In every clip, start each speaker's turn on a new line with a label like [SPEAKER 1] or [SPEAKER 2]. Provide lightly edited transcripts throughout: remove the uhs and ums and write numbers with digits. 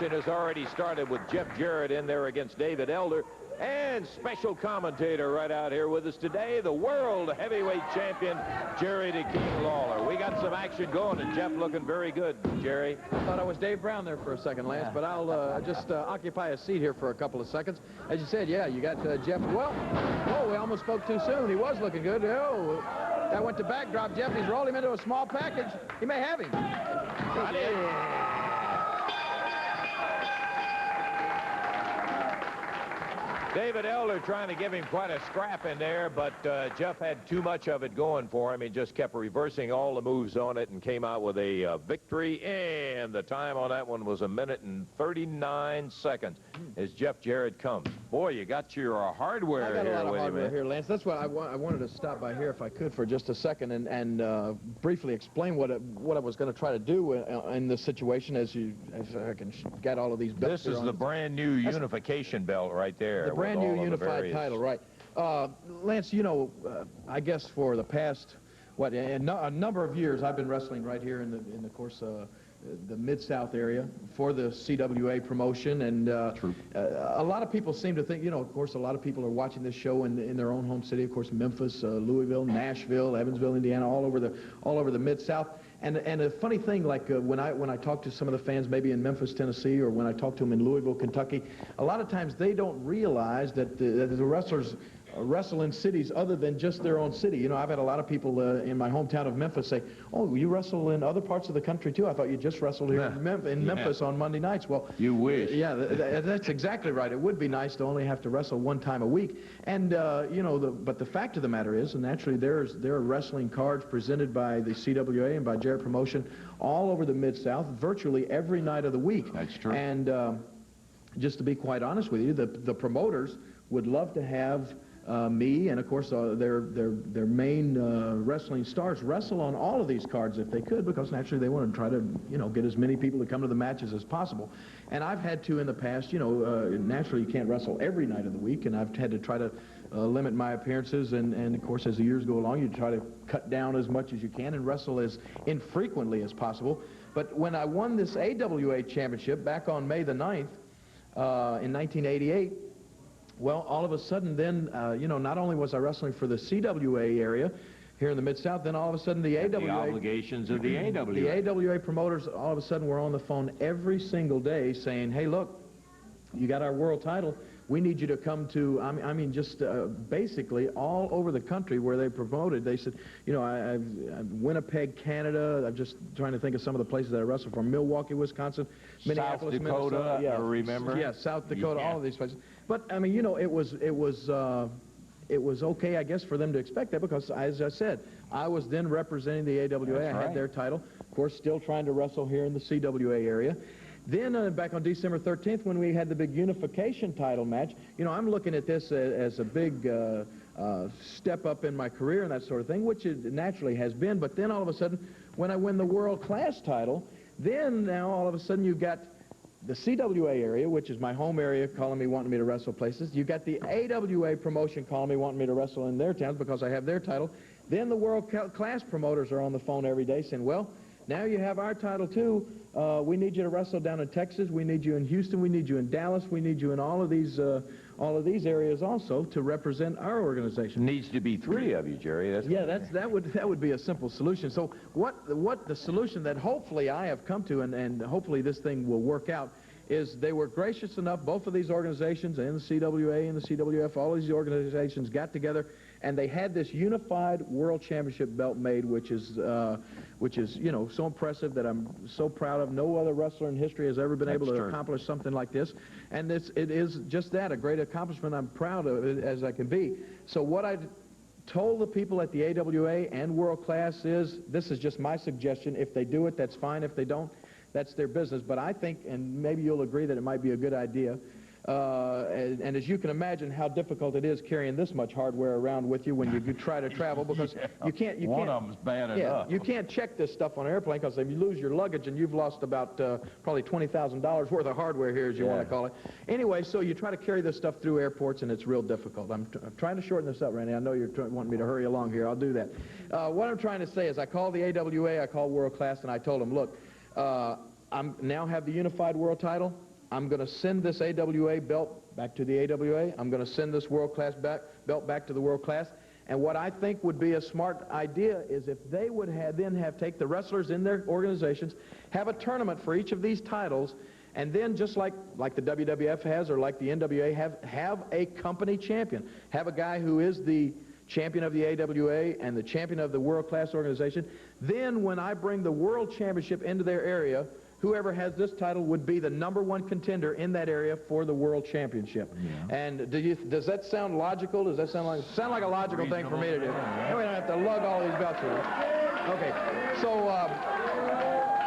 [SPEAKER 1] action has already started with Jeff Jarrett in there against David Elder. And special commentator right out here with us today, the world heavyweight champion, Jerry the King Lawler. We got some action going, and Jeff looking very good, Jerry.
[SPEAKER 2] I thought I was Dave Brown there for a second, Lance, but I'll just occupy a seat here for a couple of seconds. As you said, yeah, you got Jeff. Well, oh, we almost spoke too soon. He was looking good. Oh, that went to backdrop. Jeff, he's rolled him into a small package. He may have him.
[SPEAKER 1] Got it. David Elder trying to give him quite a scrap in there, but Jeff had too much of it going for him. He just kept reversing all the moves on it and came out with a victory. And the time on that one was 1 minute and 39 seconds as Jeff Jarrett comes. Boy, you got your hardware here.
[SPEAKER 2] I got a lot of
[SPEAKER 1] with
[SPEAKER 2] hardware
[SPEAKER 1] you,
[SPEAKER 2] here, Lance. That's what I wanted to stop by here, if I could, for just a second and briefly explain what I was going to try to do in this situation as I can get all of these belts.
[SPEAKER 1] This is the brand new unification belt right there.
[SPEAKER 2] The brand new unified title, right. Lance, you know, I guess for the past, a number of years, I've been wrestling right here in the course, the Mid-South area for the CWA promotion, and a lot of people seem to think, you know, of course, a lot of people are watching this show in their own home city, of course, Memphis, Louisville, Nashville, Evansville, Indiana, all over the Mid-South. And a funny thing, like when I talk to some of the fans, maybe in Memphis, Tennessee, or when I talk to them in Louisville, Kentucky, a lot of times they don't realize that the wrestlers wrestle in cities other than just their own city. You know, I've had a lot of people in my hometown of Memphis say, "Oh, you wrestle in other parts of the country too? I thought you just wrestled here in Memphis on Monday nights." Well,
[SPEAKER 1] you wish.
[SPEAKER 2] Yeah, that's exactly right. It would be nice to only have to wrestle one time a week. And you know, but the fact of the matter is, and naturally, there are wrestling cards presented by the CWA and by Jarrett Promotion all over the Mid-South, virtually every night of the week.
[SPEAKER 1] That's true.
[SPEAKER 2] And just to be quite honest with you, the promoters would love to have me and, of course, their main wrestling stars wrestle on all of these cards if they could, because naturally they want to try to, you know, get as many people to come to the matches as possible. And I've had to in the past, you know, naturally you can't wrestle every night of the week, and I've had to try to limit my appearances, and of course as the years go along you try to cut down as much as you can and wrestle as infrequently as possible. But when I won this AWA championship back on May the 9th in 1988, well, all of a sudden then, you know, not only was I wrestling for the CWA area here in the Mid-South, then all of a sudden the AWA...
[SPEAKER 1] The obligations of the AWA.
[SPEAKER 2] The AWA promoters all of a sudden were on the phone every single day saying, "Hey, look, you got our world title. We need you to come to," I mean, just basically all over the country where they promoted. They said, you know, I've Winnipeg, Canada. I'm just trying to think of some of the places that I wrestled from. Milwaukee, Wisconsin, Minneapolis,
[SPEAKER 1] South Dakota,
[SPEAKER 2] Minnesota. Yeah,
[SPEAKER 1] I remember.
[SPEAKER 2] Yeah, South Dakota, all of these places. But I mean, you know, it was okay, I guess, for them to expect that, because, as I said, I was then representing the AWA.
[SPEAKER 1] That's
[SPEAKER 2] I had their title. Of course, still trying to wrestle here in the CWA area. Then back on December 13th, when we had the big unification title match, you know, I'm looking at this as a big step up in my career and that sort of thing, which it naturally has been. But then all of a sudden, when I win the world class title, then now all of a sudden you've got the CWA area, which is my home area, calling me, wanting me to wrestle places. You got the AWA promotion calling me, wanting me to wrestle in their towns because I have their title. Then the world class promoters are on the phone every day saying, "Well, now you have our title too. We need you to wrestle down in Texas. We need you in Houston. We need you in Dallas. We need you in all of these areas also to represent our organization."
[SPEAKER 1] Needs to be 3 of you, Jerry.
[SPEAKER 2] That would be a simple solution. So what the solution that hopefully I have come to, and hopefully this thing will work out, is they were gracious enough, both of these organizations, and the CWA and the CWF, all of these organizations got together, and they had this unified world championship belt made, which is, you know, so impressive, that I'm so proud of. No other wrestler in history has ever been able to accomplish something like this. And it is just that, a great accomplishment. I'm proud of it as I can be. So what I told the people at the AWA and World Class is, this is just my suggestion. If they do it, that's fine. If they don't, that's their business. But I think, and maybe you'll agree, that it might be a good idea. And as you can imagine how difficult it is carrying this much hardware around with you when you try to travel, because you can't
[SPEAKER 1] one of them's bad enough.
[SPEAKER 2] You can't check this stuff on an airplane, because if you lose your luggage, and you've lost about probably $20,000 worth of hardware here, as you want to call it. Anyway, so you try to carry this stuff through airports, and it's real difficult. I'm trying to shorten this up, Randy. I know you're wanting me to hurry along here. I'll do that. What I'm trying to say is, I called the AWA, I called World Class, and I told them, look, I now have the unified world title. I'm going to send this AWA belt back to the AWA. I'm going to send this world-class belt back to the world-class. And what I think would be a smart idea is if they would take the wrestlers in their organizations, have a tournament for each of these titles, and then just like the WWF has or like the NWA have a company champion. Have a guy who is the champion of the AWA and the champion of the world-class organization. Then when I bring the world championship into their area, whoever has this title would be the #1 contender in that area for the world championship. Yeah. And does that sound logical? Does that sound like a logical thing for me to do? And we don't have to lug all these belts around. Okay, so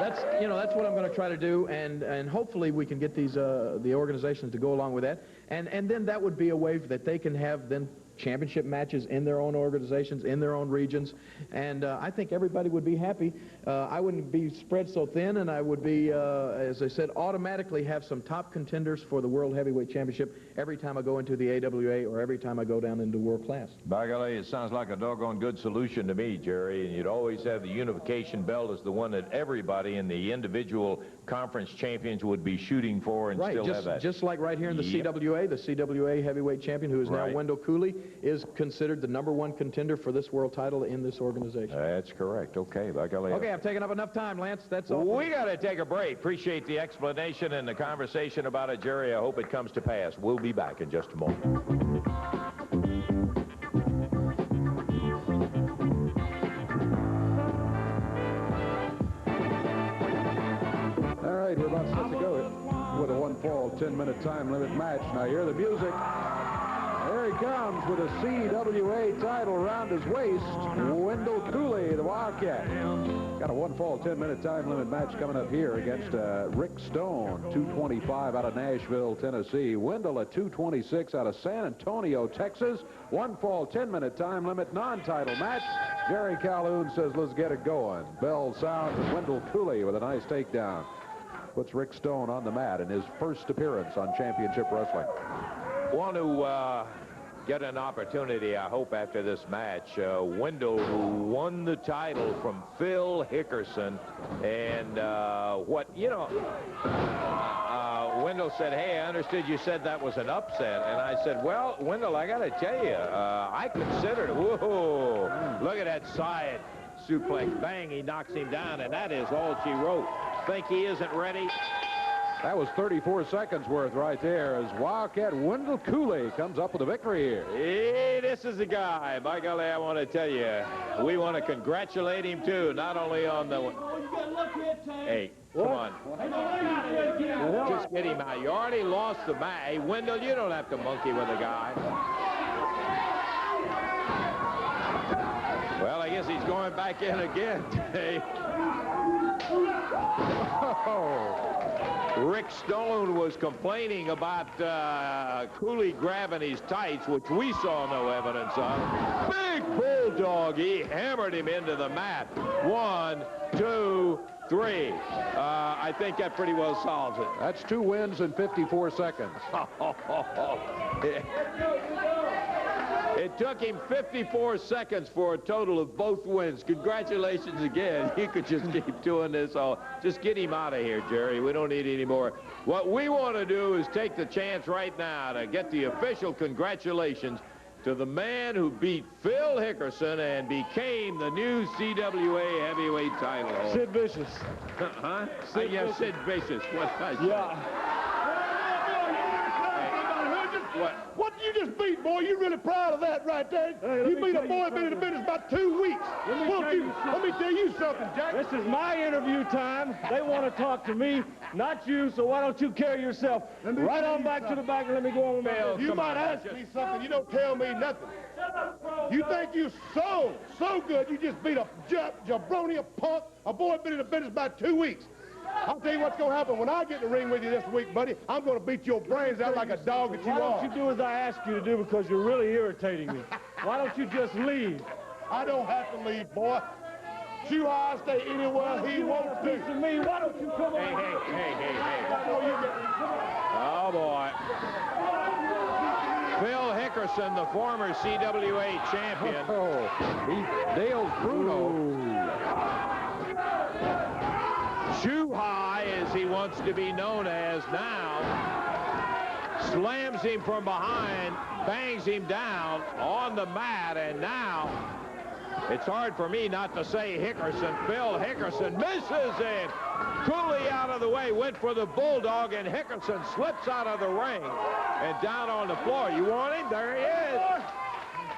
[SPEAKER 2] that's what I'm going to try to do, and hopefully we can get these the organizations to go along with that, and then that would be a way that they can have then championship matches in their own organizations, in their own regions, and I think everybody would be happy. I wouldn't be spread so thin, and I would be, as I said, automatically have some top contenders for the World Heavyweight Championship every time I go into the AWA or every time I go down into world class.
[SPEAKER 1] By golly, it sounds like a doggone good solution to me, Jerry, and you'd always have the unification belt as the one that everybody in the individual conference champions would be shooting for and still have that.
[SPEAKER 2] Just like right here in the CWA, the CWA heavyweight champion, who is now Wendell Cooley, is considered the #1 contender for this world title in this organization.
[SPEAKER 1] That's correct. Okay, by golly.
[SPEAKER 2] Okay, I've taken up enough time, Lance. That's all.
[SPEAKER 1] We got to take a break. Appreciate the explanation and the conversation about it, Jerry. I hope it comes to pass. We'll be back in just a moment.
[SPEAKER 3] All right, we're about set to go with a 1-fall, 10-minute time limit match. Now, hear the music. There he comes with a CWA title around his waist. Wendell Cooley, the Wildcat. Got a 1-fall, 10-minute time limit match coming up here against Rick Stone, 225 out of Nashville, Tennessee. Wendell at 226 out of San Antonio, Texas. 1-fall, 10-minute time limit non-title match. Jerry Calhoun says, let's get it going. Bell sounds and Wendell Cooley with a nice takedown. Puts Rick Stone on the mat in his first appearance on Championship Wrestling.
[SPEAKER 1] Want to get an opportunity, I hope, after this match. Wendell, who won the title from Phil Hickerson, and Wendell said, hey, I understood you said that was an upset, and I said, well, Wendell, I got to tell you, I considered it. Whoa, look at that side suplex. Bang, he knocks him down, and that is all she wrote. Think he isn't ready?
[SPEAKER 3] That was 34 seconds worth right there as Wildcat Wendell Cooley comes up with a victory here.
[SPEAKER 1] Hey, this is the guy. By golly, I want to tell you, we want to congratulate him, too, not only on the... Hey, come on. Just get him out. You already lost the match. Hey, Wendell, you don't have to monkey with a guy. Well, I guess he's going back in again today. Oh. Rick Stone was complaining about Cooley grabbing his tights, which we saw no evidence of. Big bulldog. He hammered him into the mat. 1, 2, 3. I think that pretty well solves it.
[SPEAKER 3] That's 2 wins in 54 seconds.
[SPEAKER 1] It took him 54 seconds for a total of both wins. Congratulations again. You could just keep doing this. Just get him out of here, Jerry. We don't need any more. What we want to do is take the chance right now to get the official congratulations to the man who beat Phil Hickerson and became the new CWA heavyweight title holder.
[SPEAKER 4] Sid Vicious.
[SPEAKER 1] Huh? Sid Vicious. What I said.
[SPEAKER 4] Yeah.
[SPEAKER 5] What you just beat, boy? You really proud of that right there?
[SPEAKER 4] Hey,
[SPEAKER 5] you beat a boy been in the business about 2 weeks. Let me tell you something, Jack.
[SPEAKER 4] This is my interview time. They want to talk to me, not you, so why don't you carry yourself right on back to the back and let me go on with my business.
[SPEAKER 5] You might ask me something. You don't tell me nothing. You think you're so good you just beat a jabroni, a punk, a boy been in the business about 2 weeks. I'll tell you what's going to happen. When I get in the ring with you this week, buddy, I'm going to beat your brains out like a dog that you are.
[SPEAKER 4] Why don't you do as I ask you to do, because you're really irritating me? Why don't you just leave?
[SPEAKER 5] I don't have to leave, boy. Chuhai stay anywhere he wants to.
[SPEAKER 4] To me, why don't you come on?
[SPEAKER 1] Hey. Oh, boy. Phil Hickerson, the former CWA champion.
[SPEAKER 3] Oh, he nails Bruno.
[SPEAKER 1] Chuhai, as he wants to be known as now, slams him from behind, bangs him down on the mat, and now it's hard for me not to say Hickerson. Phil Hickerson misses, and Cooley out of the way, went for the bulldog, and Hickerson slips out of the ring and down on the floor. You want him? There he is.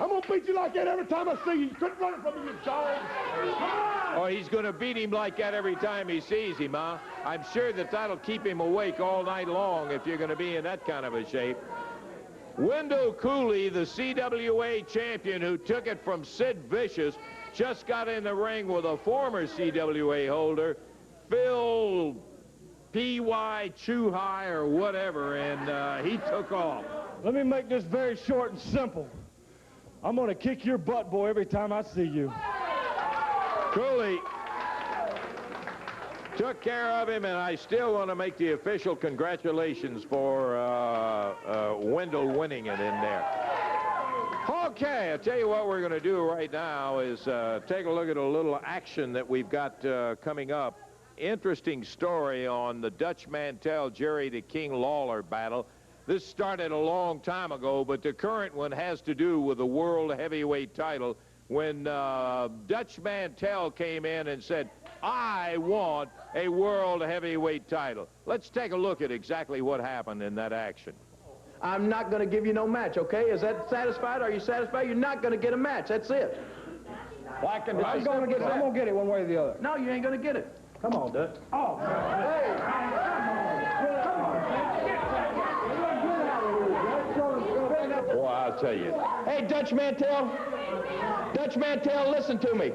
[SPEAKER 5] I'm going to beat you like that every time I see you. You couldn't run from me, you dog.
[SPEAKER 1] Oh, he's going to beat him like that every time he sees him, huh? I'm sure that'll keep him awake all night long if you're going to be in that kind of a shape. Wendell Cooley, the CWA champion who took it from Sid Vicious, just got in the ring with a former CWA holder, Phil P.Y. Chuhai or whatever, and he took off.
[SPEAKER 4] Let me make this very short and simple. I'm going to kick your butt, boy, every time I see you.
[SPEAKER 1] Cooley took care of him, and I still want to make the official congratulations for Wendell winning it in there. Okay, I'll tell you what we're going to do right now is take a look at a little action that we've got coming up. Interesting story on the Dutch Mantell, Jerry the King Lawler battle. This started a long time ago, but the current one has to do with the world heavyweight title when Dutch Mantell came in and said, I want a world heavyweight title. Let's take a look at exactly what happened in that action.
[SPEAKER 2] I'm not going to give you no match, okay? Is that satisfied? Are you satisfied? You're not going to get a match. That's it.
[SPEAKER 3] Black and
[SPEAKER 4] I'm going to get it one way or the other.
[SPEAKER 2] No, you ain't going to get it.
[SPEAKER 4] Come on, Dutch. Oh,
[SPEAKER 2] Hey!
[SPEAKER 1] Boy, I'll tell you.
[SPEAKER 2] Hey, Dutch Mantell. Dutch Mantell, listen to me.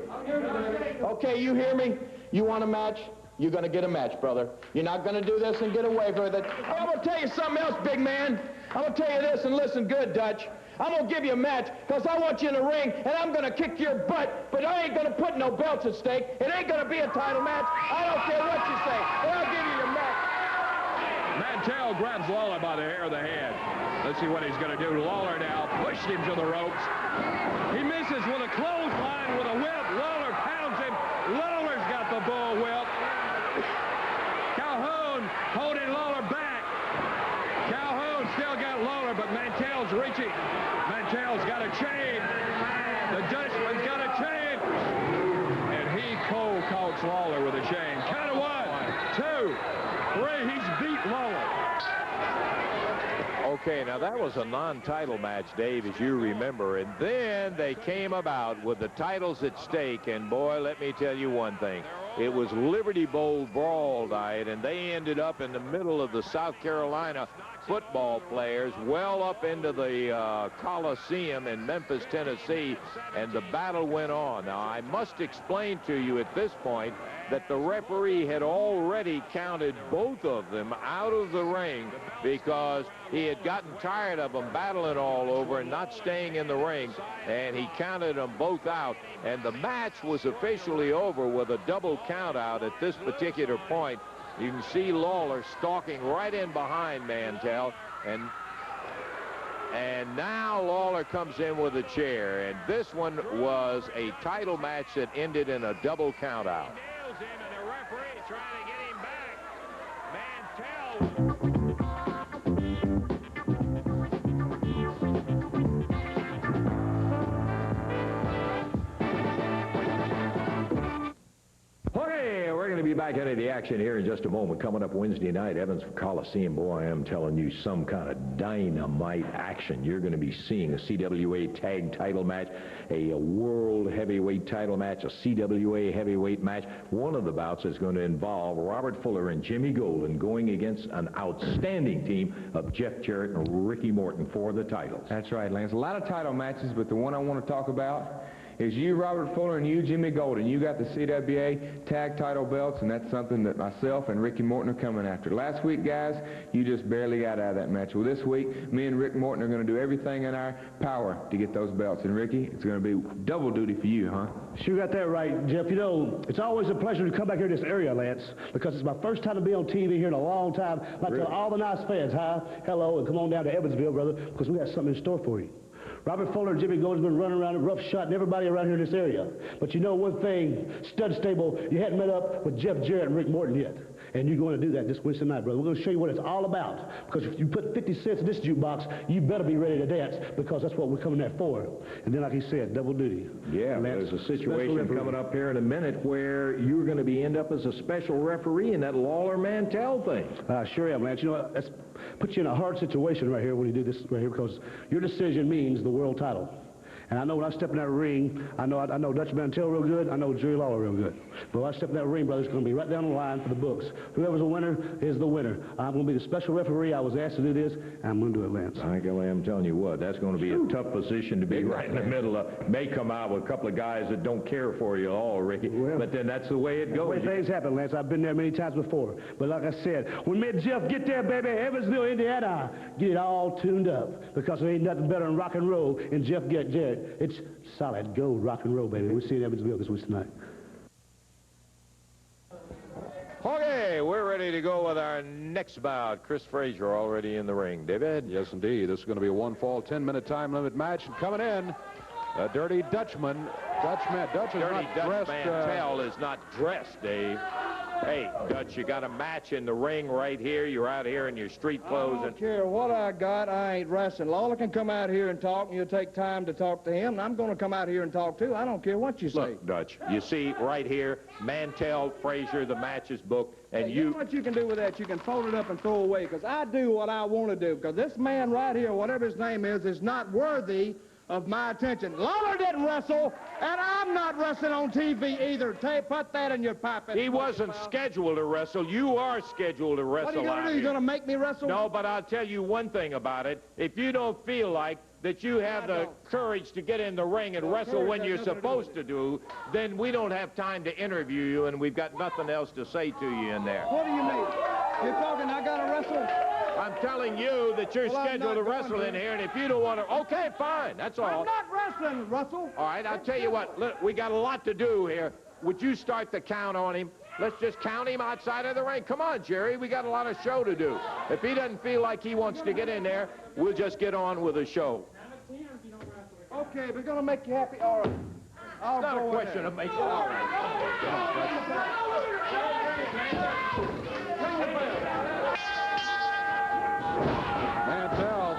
[SPEAKER 2] Okay, you hear me? You want a match? You're going to get a match, brother. You're not going to do this and get away with it. I'm going to tell you something else, big man. I'm going to tell you this, and listen good, Dutch. I'm going to give you a match because I want you in the ring, and I'm going to kick your butt, but I ain't going to put no belts at stake. It ain't going to be a title match. I don't care what you say, but I'll give you your match.
[SPEAKER 3] Mantell grabs Lawler by the hair of the head. Let's see what he's going to do. Lawler now pushed him to the ropes. He misses with a clothesline with a whip. Lawler pounds him. Lawler's got the bull whip. Calhoun holding Lawler back. Calhoun still got Lawler, but Mantell's reaching. Mantell's got a chain. The Dutchman's got a chain. And he cold calks Lawler with a chain. Count of 1, 2, 3. He's beat Lawler.
[SPEAKER 1] Okay, now that was a non-title match, Dave, as you remember, and then they came about with the titles at stake, and boy, let me tell you one thing. It was Liberty Bowl brawl night, and they ended up in the middle of the South Carolina football players, well up into the Coliseum in Memphis, Tennessee, and the battle went on. Now, I must explain to you at this point that the referee had already counted both of them out of the ring because he had gotten tired of them battling all over and not staying in the ring, and he counted them both out, and the match was officially over with a double count out at this particular point. You can see Lawler stalking right in behind Mantell, and now Lawler comes in with a chair, and this one was a title match that ended in a double count out.
[SPEAKER 6] Okay, we're going to be back into the action here in just a moment. Coming up Wednesday night, Evans Coliseum. Boy, I am telling you, some kind of dynamite action. You're going to be seeing a CWA tag title match, a world heavyweight title match, a CWA heavyweight match. One of the bouts is going to involve Robert Fuller and Jimmy Golden going against an outstanding team of Jeff Jarrett and Ricky Morton for the titles.
[SPEAKER 7] That's right, Lance. A lot of title matches, but the one I want to talk about is you, Robert Fuller, and you, Jimmy Golden. You got the CWA tag title belts, and that's something that myself and Ricky Morton are coming after. Last week, guys, you just barely got out of that match. Well, this week, me and Rick Morton are going to do everything in our power to get those belts. And, Ricky, it's going to be double duty for you, huh?
[SPEAKER 8] Sure got that right, Jeff. You know, it's always a pleasure to come back here to this area, Lance, because it's my first time to be on TV here in a long time. I'd like to tell all the nice fans, hi, hello, and come on down to Evansville, brother, because we got something in store for you. Robert Fuller and Jimmy Golden's been running around and rough shotting everybody around here in this area. But you know one thing, Stud Stable, you hadn't met up with Jeff Jarrett and Rick Morton yet. And you're going to do that this Wednesday night, brother. We're going to show you what it's all about. Because if you put 50 cents in this jukebox, you better be ready to dance, because that's what we're coming there for. And then, like he said, double duty.
[SPEAKER 6] Yeah,
[SPEAKER 8] Lance,
[SPEAKER 6] there's a situation coming up here in a minute where you're going to end up as a special referee in that Lawler-Mantell thing.
[SPEAKER 8] Sure am, Lance. You know what? That's put you in a hard situation right here when you do this right here, because your decision means the world title. And I know when I step in that ring, I know Dutch Mantell real good, I know Jerry Lawler real good. But when I step in that ring, brother, it's going to be right down the line for the books. Whoever's a winner is the winner. I'm going to be the special referee. I was asked to do this, and I'm going to do it, Lance.
[SPEAKER 6] I'm telling you what, that's going to be a tough position to be right in the middle of. May come out with a couple of guys that don't care for you all, Ricky, but then that's the way it goes.
[SPEAKER 8] The way things happen, Lance. I've been there many times before. But like I said, when me and Jeff get there, baby, Evansville, Indiana, get it all tuned up, because there ain't nothing better than rock and roll and Jeff Jarrett. It's solid gold rock and roll, baby. We'll see you in Evansville this week tonight.
[SPEAKER 1] Okay, we're ready to go with our next bout. Chris Frazier already in the ring. David?
[SPEAKER 3] Yes, indeed. This is going to be a one-fall, 10-minute time limit match. And coming in, a Dirty Dutchman. Dutch is
[SPEAKER 1] Dirty
[SPEAKER 3] not
[SPEAKER 1] Dutch
[SPEAKER 3] dressed.
[SPEAKER 1] Mantell is not dressed, Dave. Hey, Dutch, you got a match in the ring right here. You're out here in your street clothes.
[SPEAKER 9] I don't care what I got. I ain't wrestling. Lawler can come out here and talk, and you'll take time to talk to him. And I'm going to come out here and talk, too. I don't care what you say.
[SPEAKER 1] Look, Dutch, you see right here, Mantell, Frazier, the match is booked, and
[SPEAKER 9] you know what you can do with that? You can fold it up and throw away, because I do what I want to do, because this man right here, whatever his name is not worthy of my attention. Lawler didn't wrestle, and I'm not wrestling on TV either. Put that in your pipe.
[SPEAKER 1] He wasn't scheduled to wrestle. You are scheduled to wrestle.
[SPEAKER 9] What are you going to do? You going to make me wrestle?
[SPEAKER 1] No, but I'll tell you one thing about it. If you don't feel like that you have the courage to get in the ring and wrestle when you're supposed to do, then we don't have time to interview you, and we've got nothing else to say to you in there.
[SPEAKER 9] What do you mean? You're talking I got to wrestle?
[SPEAKER 1] I'm telling you that you're scheduled to wrestle in here, and if you don't want to, okay, fine, that's all.
[SPEAKER 9] I'm not wrestling, Russell.
[SPEAKER 1] All right, I'll tell you what, look, we got a lot to do here. Would you start the count on him? Let's just count him outside of the ring. Come on, Jerry, we got a lot of show to do. If he doesn't feel like he wants to get in there, we'll just get on with the show.
[SPEAKER 9] Okay, we're going to make you happy. All right.
[SPEAKER 1] It's not a question of making it all right.
[SPEAKER 3] Mantell,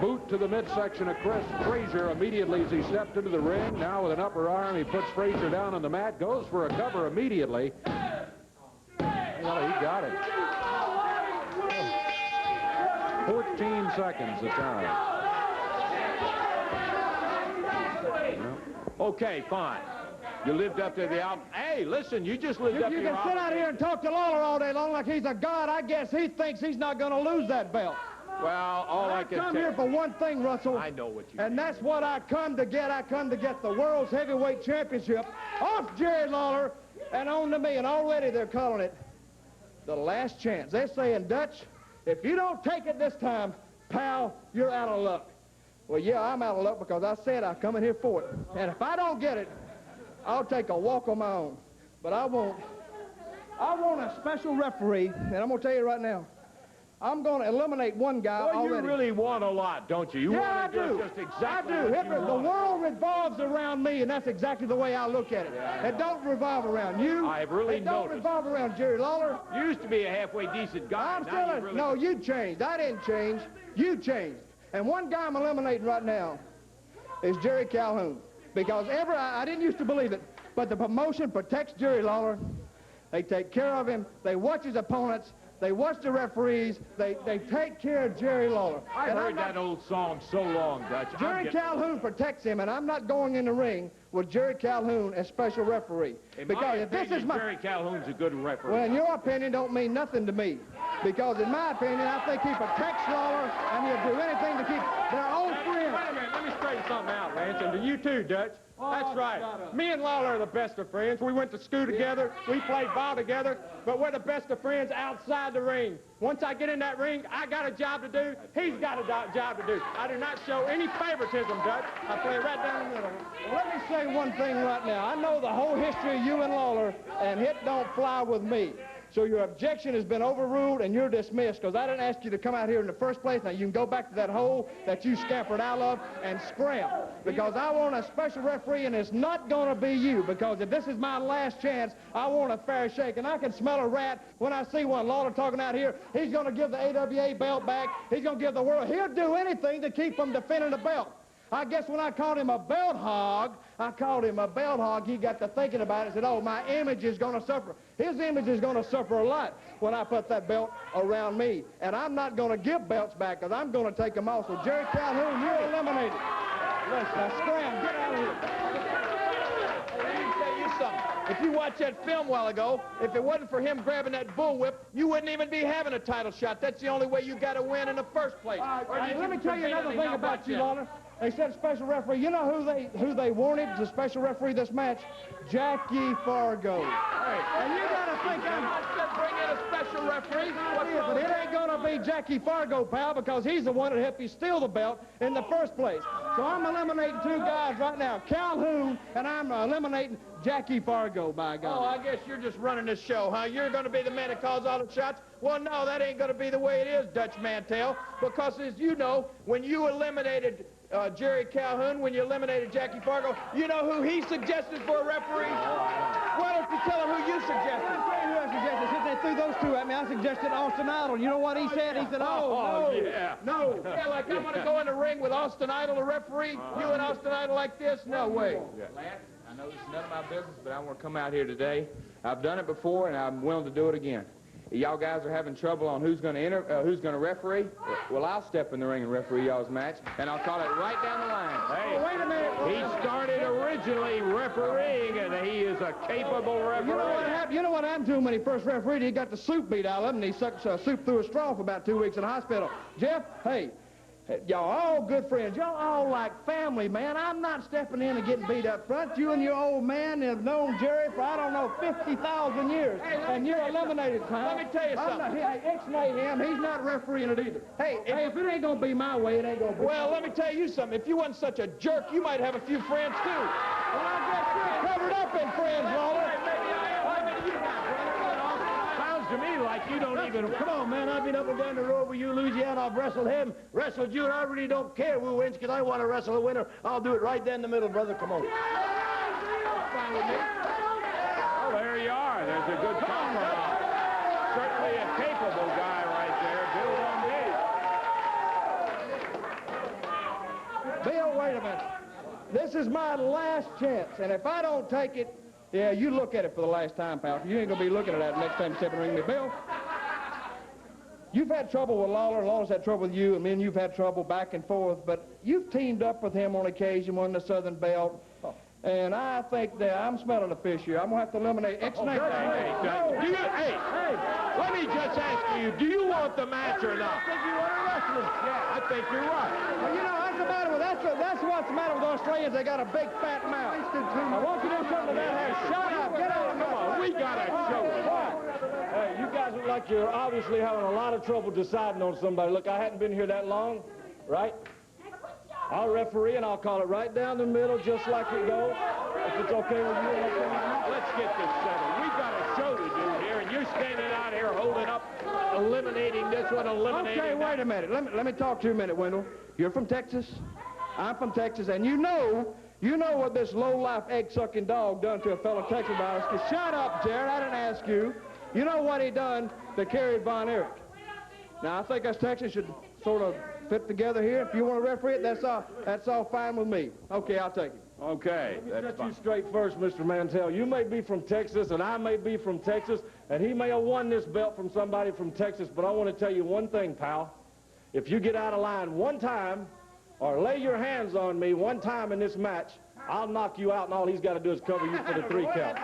[SPEAKER 3] boot to the midsection of Chris Frazier immediately as he stepped into the ring. Now with an upper arm, he puts Frazier down on the mat, goes for a cover immediately. Well, he got it. 14 seconds the time.
[SPEAKER 1] Okay, fine. You lived up to the album. Hey, listen, you just lived up to your
[SPEAKER 9] You can sit out here and talk to Lawler all day long like he's a god. I guess he thinks he's not going to lose that belt.
[SPEAKER 1] Well, all I can
[SPEAKER 9] come
[SPEAKER 1] tell
[SPEAKER 9] here for one thing, Russell.
[SPEAKER 1] I know what you
[SPEAKER 9] And that's what I come to get. I come to get the World's Heavyweight Championship off Jerry Lawler and on to me. And already they're calling it the last chance. They're saying, Dutch, if you don't take it this time, pal, you're out of luck. Well, yeah, I'm out of luck because I said I'm coming here for it. And if I don't get it, I'll take a walk on my own. But I want a special referee, and I'm going to tell you right now, I'm going to eliminate one guy already.
[SPEAKER 1] You really want a lot, don't you?
[SPEAKER 9] Yeah, I do.
[SPEAKER 1] Just exactly
[SPEAKER 9] I do. The world revolves around me, and that's exactly the way I look at it. It don't revolve around you.
[SPEAKER 1] I've really
[SPEAKER 9] It don't revolve around Jerry Lawler.
[SPEAKER 1] You used to be a halfway decent guy.
[SPEAKER 9] I'm still No, you changed. I didn't change. You changed. And one guy I'm eliminating right now is Jerry Calhoun. Because I didn't used to believe it, but the promotion protects Jerry Lawler. They take care of him. They watch his opponents. They watch the referees. They take care of Jerry Lawler.
[SPEAKER 1] I've heard that old song so long, Dutch.
[SPEAKER 9] Jerry Calhoun protects him, and I'm not going in the ring with Jerry Calhoun as special referee.
[SPEAKER 1] Because if this is Jerry Calhoun's a good referee.
[SPEAKER 9] Well, in your opinion, don't mean nothing to me. Because in my opinion, I think he protects Lawler, and he'll do anything to keep their old friends.
[SPEAKER 4] Wait a minute, let me straighten something out, Lance, and to you too, Dutch. That's right. Me and Lawler are the best of friends. We went to school together. We played ball together. But we're the best of friends outside the ring. Once I get in that ring, I got a job to do. He's got a job to do. I do not show any favoritism, Dutch. I play right down the middle.
[SPEAKER 9] Let me say one thing right now. I know the whole history of you and Lawler, and it don't fly with me. So your objection has been overruled and you're dismissed because I didn't ask you to come out here in the first place. Now you can go back to that hole that you scampered out of and scram because I want a special referee and it's not going to be you because if this is my last chance, I want a fair shake. And I can smell a rat when I see one. Lawler talking out here, he's going to give the AWA belt back. He's going to give the world. He'll do anything to keep from defending the belt. I guess when I called him a belt hog, he got to thinking about it and said, oh, my image is going to suffer. His image is going to suffer a lot when I put that belt around me. And I'm not going to give belts back because I'm going to take them off. So, Jerry Calhoun, you're eliminated. Let's scram. Get out of here.
[SPEAKER 1] Let me tell you something. If you watched that film a while ago, if it wasn't for him grabbing that bullwhip, you wouldn't even be having a title shot. That's the only way you got to win in the first place.
[SPEAKER 9] Let me tell you another thing about you, Lawler. They said special referee. You know who they wanted as a special referee this match? Jackie Fargo. Hey, and you got to think
[SPEAKER 1] I said bring in a special referee.
[SPEAKER 9] But it ain't going to be Jackie Fargo, pal, because he's the one that helped you steal the belt in the first place. So I'm eliminating two guys right now, Calhoun, and I'm eliminating Jackie Fargo, by God.
[SPEAKER 1] Oh, I guess you're just running this show, huh? You're going to be the man that calls all the shots? Well, no, that ain't going to be the way it is, Dutch Mantell, because as you know, when you eliminated Jerry Calhoun, when you eliminated Jackie Fargo, you know who he suggested for a referee? Why don't you tell him who you suggested?
[SPEAKER 9] I'll tell you who I suggested. Since they threw those two at me, I suggested Austin Idol. You know what he said? He said, oh, no,
[SPEAKER 1] yeah.
[SPEAKER 9] no.
[SPEAKER 1] Yeah, like I'm going to go in the ring with Austin Idol, the referee? You and Austin Idol like this? No way.
[SPEAKER 7] Lance, I know this is none of my business, but I want to come out here today. I've done it before, and I'm willing to do it again. Y'all guys are having trouble on who's going to referee. Well, I'll step in the ring and referee y'all's match, and I'll call it right down the line.
[SPEAKER 1] Hey,
[SPEAKER 9] Oh, wait a minute.
[SPEAKER 1] he started originally refereeing, and he is a capable referee.
[SPEAKER 9] You know what happened to him when he first refereed? He got the soup beat out of him, and he sucked soup through a straw for about 2 weeks in the hospital. Jeff, hey, y'all all good friends. Y'all all like family, man. I'm not stepping in and getting beat up front. You and your old man have known Jerry for, I don't know, 50,000 years.
[SPEAKER 1] Hey,
[SPEAKER 9] and you're eliminated, pal.
[SPEAKER 1] Let me tell you something.
[SPEAKER 9] Ixnay him. He's not refereeing it either. Hey, if it ain't going to be my way, it ain't going to be.
[SPEAKER 1] Well, let me tell you something. If you weren't such a jerk, you might have a few friends, too.
[SPEAKER 9] Well, I guess you're covered up in friends, Lawler.
[SPEAKER 1] Sounds to me like you don't even...
[SPEAKER 10] Come on, man. I've been up and down the road with you, Louisiana. I've wrestled him, wrestled you, and I really don't care who wins because I want to wrestle a winner. I'll do it right there in the middle, brother. Come on.
[SPEAKER 1] Fine with me. Oh, there you are. There's a good compromise. Certainly a capable guy right there.
[SPEAKER 9] Bill, wait a minute. This is my last chance, and if I don't take it, yeah, you look at it for the last time, pal. You ain't going to be looking at that next time you step in the ring with me. Bill, you've had trouble with Lawler, and Lawler's had trouble with you, and me and you've had trouble back and forth, but you've teamed up with him on occasion, won the Southern Belt, and I think that I'm smelling a fish here. I'm going to have to eliminate Ixnay.
[SPEAKER 1] Hey, let me just ask you, do you want the match or not?
[SPEAKER 10] I think you want to wrestle him.
[SPEAKER 1] Yeah, I think you're right.
[SPEAKER 9] Well, you know, that's the matter with that's what's the matter with Australians. They got a big fat mouth. I want you to do something to that hair. Shut up. Get out.
[SPEAKER 1] Come on, we got to show it.
[SPEAKER 10] Hey, you guys look like you're obviously having a lot of trouble deciding on somebody. Look, I hadn't been here that long, right? I'll referee, and I'll call it right down the middle, just like it goes. If it's okay with you,
[SPEAKER 1] Let's get this settled. We've got a show to do here, and you're standing out here holding up, eliminating this one, eliminating
[SPEAKER 9] Okay, wait a minute. Let me talk to you a minute, Wendell. You're from Texas. I'm from Texas, and you know what this low-life egg-sucking dog done to a fellow Texan virus. Shut up, Jared. I didn't ask you. You know what he done to Kerry Von Erich. Now, I think us Texans should sort of fit together here. If you want to referee it, that's all fine with me. Okay, I'll take it.
[SPEAKER 1] Okay,
[SPEAKER 10] let me
[SPEAKER 1] that's
[SPEAKER 10] set you
[SPEAKER 1] fine.
[SPEAKER 10] straight first, Mr. Mantell. You may be from Texas, and I may be from Texas, and he may have won this belt from somebody from Texas, but I want to tell you one thing, pal. If you get out of line one time, or lay your hands on me one time in this match, I'll knock you out, and all he's got to do is cover you for the 3 count.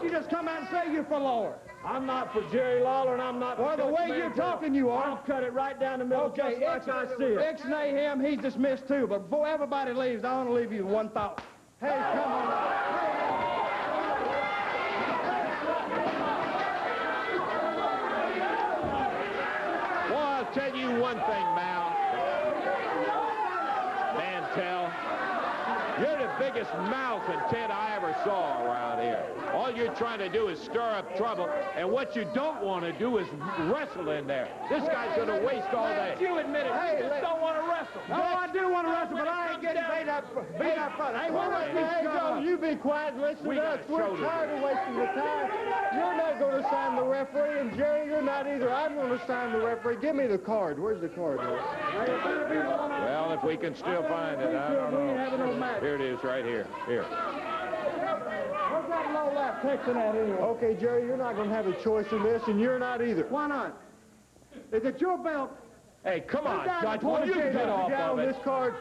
[SPEAKER 9] Just come out and say you're for Lawler.
[SPEAKER 10] I'm not for Jerry Lawler, and I'm not for
[SPEAKER 9] Well, the way you're talking, you are.
[SPEAKER 10] I'll cut it right down the middle,
[SPEAKER 9] Okay,
[SPEAKER 10] just like I see it.
[SPEAKER 9] Ixnay him, he's dismissed too. But before everybody leaves, I want to leave you with one thought. Hey, come on.
[SPEAKER 1] Well, I'll tell you one thing, Mal. biggest malcontent I ever saw around here. All you're trying to do is stir up trouble, and what you don't want to do is wrestle in there. This guy's going to waste all day.
[SPEAKER 4] You admit it.
[SPEAKER 9] Hey,
[SPEAKER 4] You just don't want to wrestle.
[SPEAKER 9] No, I do want to wrestle, but I ain't getting beat up front. Hey, Joe, you be quiet and listen to us. We're tired of wasting the time. You're not going to sign the referee, and Jerry, you're not either. I'm going to sign the referee. Give me the card. Where's the card?
[SPEAKER 1] Well, if we can still find it, I don't know. Here it is, right here. Here.
[SPEAKER 9] Where's that low lap Texan at anyway? Okay, Jerry, you're not going to have a choice in this, and you're not either. Why not? Is it your belt?
[SPEAKER 1] Hey, come on, Judge. Will you get off of it?
[SPEAKER 9] This card,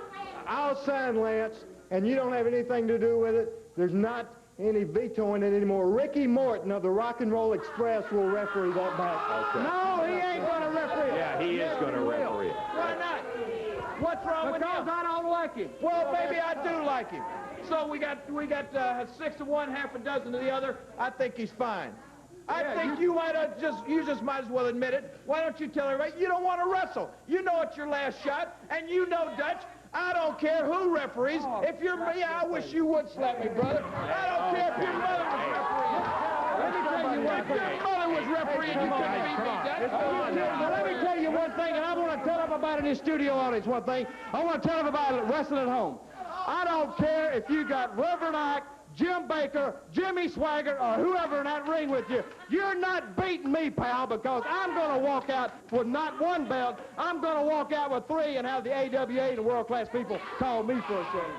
[SPEAKER 9] I'll sign Lance, and you don't have anything to do with it. There's not any vetoing it anymore. Ricky Morton of the Rock and Roll Express will referee that match. Okay. No, he ain't going to referee it.
[SPEAKER 1] Yeah, he is going to referee it.
[SPEAKER 4] Why not? What's wrong with him?
[SPEAKER 9] Because I don't like him.
[SPEAKER 4] Well, maybe I do like him. So we got 6 to 1, half a dozen to the other. I think he's fine. I think you just might as well admit it. Why don't you tell everybody you don't want to wrestle? You know it's your last shot, and you know, Dutch, I don't care who referees. If you're me, I wish you would slap me, brother. I don't care if your mother was refereeing. Let me tell you one thing. If your mother was refereeing, you couldn't beat me, Dutch.
[SPEAKER 9] Let me tell you one thing, and I want to tell them about it in the studio audience one thing. I want to tell them about it wrestling at home. I don't care if you got Reverend Ike, Jim Baker, Jimmy Swaggart, or whoever in that ring with you. You're not beating me, pal, because I'm going to walk out with not one belt. I'm going to walk out with 3 and have the AWA and the world-class people call me for a change.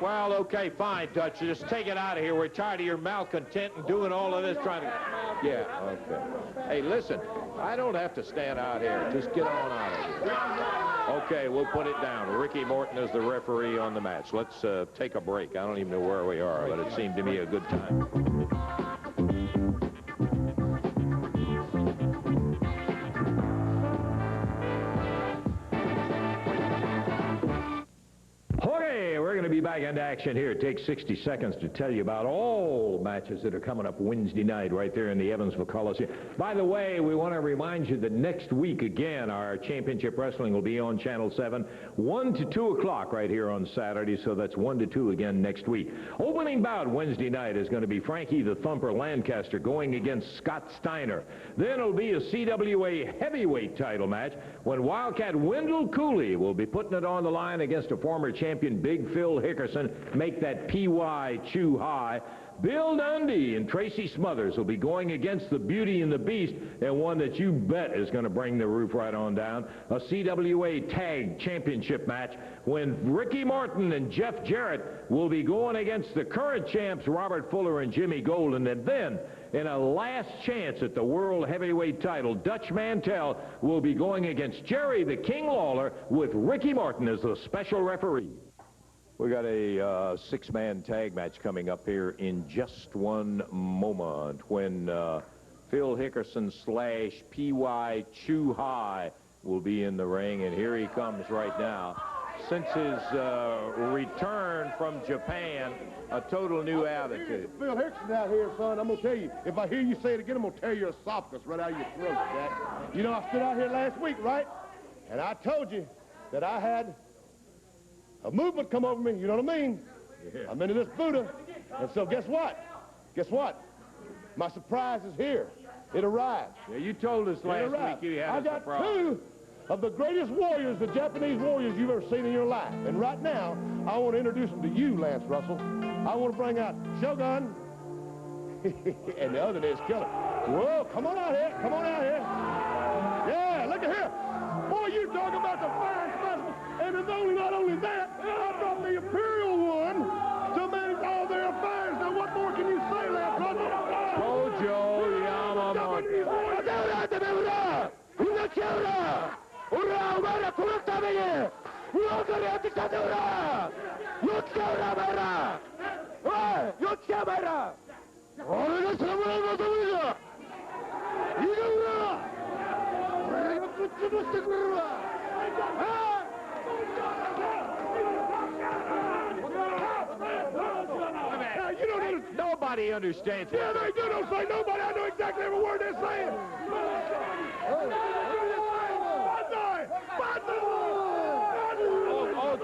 [SPEAKER 1] Well, okay, fine, Dutch. Just take it out of here. We're tired of your malcontent and doing all of this trying to... Yeah, okay. Hey, listen, I don't have to stand out here. Just get on out of here. Okay, we'll put it down. Ricky Morton is the referee on the match. Let's take a break. I don't even know where we are, but it seemed to me a good time.
[SPEAKER 6] Okay, we're going to be back into action here. It takes 60 seconds to tell you about all matches that are coming up Wednesday night right there in the Evansville Coliseum. By the way, we want to remind you that next week, again, our championship wrestling will be on Channel 7, 1 to 2 o'clock right here on Saturday, so that's 1 to 2 again next week. Opening bout Wednesday night is going to be Frankie the Thumper Lancaster going against Scott Steiner. Then it'll be a CWA heavyweight title match when Wildcat Wendell Cooley will be putting it on the line against a former champion Big Phil Hickerson, make that PY Chew High. Bill Dundee and Tracy Smothers will be going against the Beauty and the Beast, and one that you bet is going to bring the roof right on down, a CWA Tag Championship match when Ricky Morton and Jeff Jarrett will be going against the current champs Robert Fuller and Jimmy Golden, and then in a last chance at the World Heavyweight title, Dutch Mantell will be going against Jerry the King Lawler with Ricky Morton as the special referee. We got a 6-man tag match coming up here in just one moment when Phil Hickerson / PY Chew High will be in the ring, and here he comes right now. Since his return from Japan, a total new attitude.
[SPEAKER 5] Phil Hickerson out here, son, I'm going to tell you, if I hear you say it again, I'm going to tear your esophagus right out of your throat, Jack. You know, I stood out here last week, right? And I told you that I had a movement come over me, you know what I mean? Yeah. I'm into this Buddha. And so guess what? Guess what? My surprise is here. It arrived.
[SPEAKER 1] Yeah, you told us last week you had a surprise.
[SPEAKER 5] I got 2 of the greatest warriors, the Japanese warriors you've ever seen in your life. And right now, I want to introduce them to you, Lance Russell. I want to bring out Shogun, and the other is Killer. Whoa, come on out here. Come on out here. Yeah, look at here. Boy, you talking about the fine specimen. And it's not only that, I brought the Imperial one to manage all their affairs. Now, what more can you say, Lance Russell?
[SPEAKER 1] Kojo Yamamoto. Nobody understands.
[SPEAKER 5] Yeah, they do. Don't say nobody. I know exactly every word they're saying.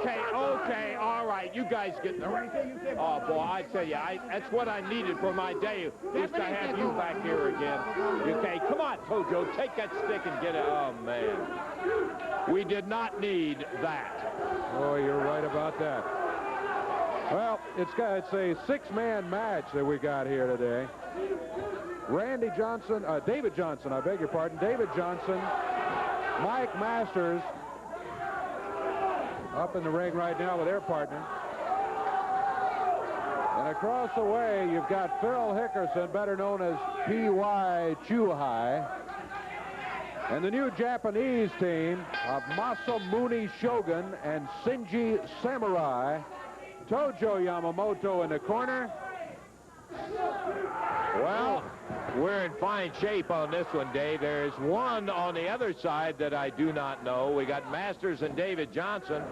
[SPEAKER 1] Okay, all right. You guys get in the ring. Oh, boy, I tell you, that's what I needed for my day, is to have you back here again. Okay, come on, Tojo, take that stick and get it. Oh, man. We did not need that.
[SPEAKER 3] Oh, you're right about that. Well, it's a six-man match that we got here today. David Johnson, I beg your pardon, David Johnson, Mike Masters, up in the ring right now with their partner. And across the way, you've got Phil Hickerson, better known as P.Y. Chuhai, and the new Japanese team of Masamune Shogun and Shinji Samurai. Tojo Yamamoto in the corner.
[SPEAKER 1] Well, we're in fine shape on this one, Dave. There's one on the other side that I do not know. We got Masters and David Johnson,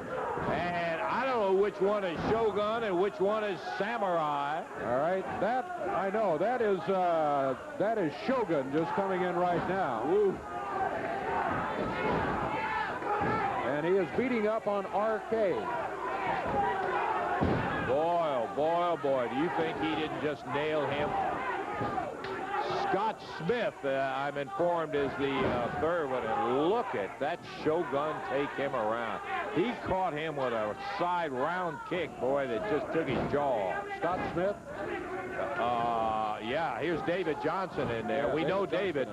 [SPEAKER 1] and I don't know which one is Shogun and which one is Samurai.
[SPEAKER 3] All right, that I know. That is Shogun just coming in right now.
[SPEAKER 1] Ooh.
[SPEAKER 3] And he is beating up on Arcade.
[SPEAKER 1] Boy, oh boy, do you think he didn't just nail him? Scott Smith, I'm informed, is the third one, and look at that Shogun take him around. He caught him with a side round kick, boy, that just took his jaw.
[SPEAKER 3] Scott Smith?
[SPEAKER 1] Yeah, here's David Johnson in there.
[SPEAKER 3] Yeah,
[SPEAKER 1] we know David.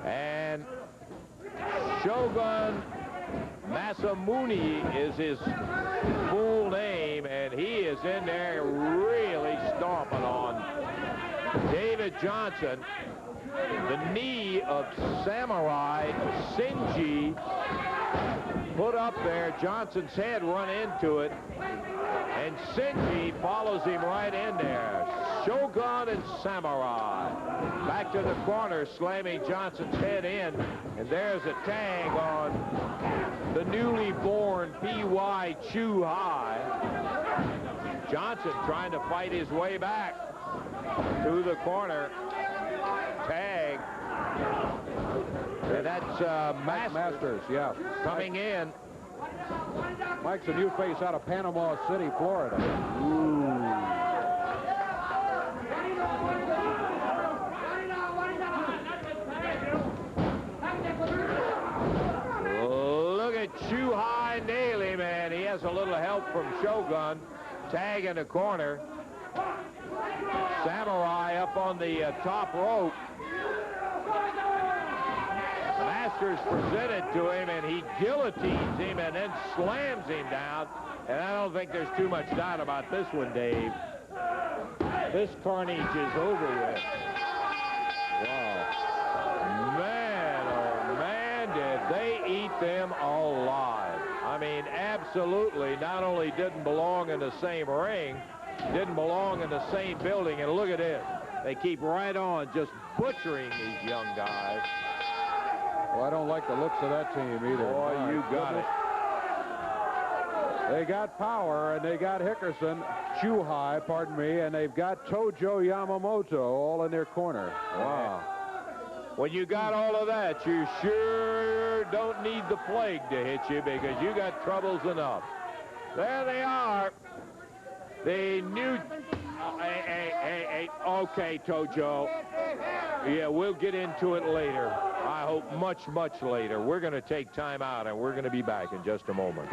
[SPEAKER 1] And Shogun Masamune is his full name, and he is in there really stomping on David Johnson. The knee of Samurai Shinji put up there. Johnson's head run into it, and Shinji follows him right in there. Shogun and Samurai back to the corner, slamming Johnson's head in, and there's a tag on the newly born P.Y. Chuhai. Johnson trying to fight his way back to the corner. Tag. And that's Masters,
[SPEAKER 3] yeah,
[SPEAKER 1] coming in.
[SPEAKER 3] Mike's a new face out of Panama City, Florida. Ooh.
[SPEAKER 1] Look at Chuhai nail him, and he has a little help from Shogun. Tag in the corner. Samurai up on the top rope. Masters presented to him, and he guillotines him and then slams him down. And I don't think there's too much doubt about this one, Dave. This carnage is over with. Wow. Man, oh man, did they eat them alive. I mean, absolutely not only didn't belong in the same ring, didn't belong in the same building. And look at this. They keep right on just butchering these young guys.
[SPEAKER 3] Well, I don't like the looks of that team either.
[SPEAKER 1] Boy, you got it.
[SPEAKER 3] They got Power, and they got Hickerson, Chuhai, pardon me, and they've got Tojo Yamamoto all in their corner.
[SPEAKER 1] Wow. When you got all of that, you sure don't need the plague to hit you, because you got troubles enough. There they are. The new... Hey, okay, Tojo. Yeah, we'll get into it later. I hope much, much later. We're going to take time out, and we're going to be back in just a moment.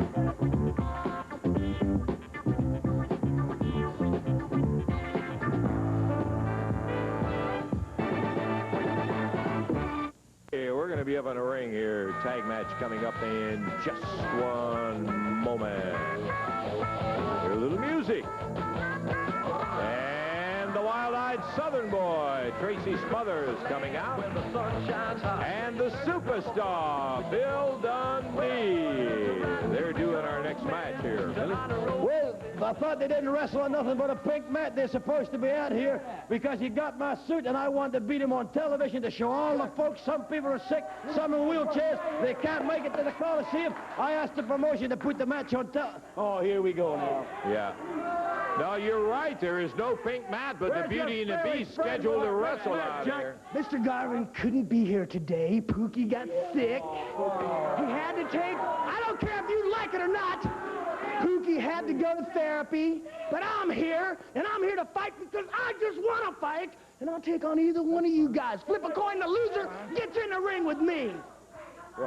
[SPEAKER 1] We're going to be up in the ring here. Tag match coming up in just one moment. Hear a little music. And the wild-eyed Southern boy, Tracy Smothers, coming out. And the superstar, Bill Dundee. They're doing our next match here.
[SPEAKER 9] Well, I thought they didn't wrestle on nothing but a pink mat. They're supposed to be out here because he got my suit, and I wanted to beat him on television to show all the folks. Some people are sick, some in wheelchairs. They can't make it to the Coliseum. I asked the promotion to put the match on Oh, here we go now.
[SPEAKER 1] Yeah. No, you're right. There is no pink mat, but the Beauty and the Beast scheduled to wrestle out here.
[SPEAKER 11] Mr. Garvin couldn't be here today. Pookie got sick. He had to take, I don't care if you like it or not, Pookie had to go to therapy, but I'm here, and I'm here to fight because I just want to fight, and I'll take on either one of you guys. Flip a coin, the loser gets in the ring with me.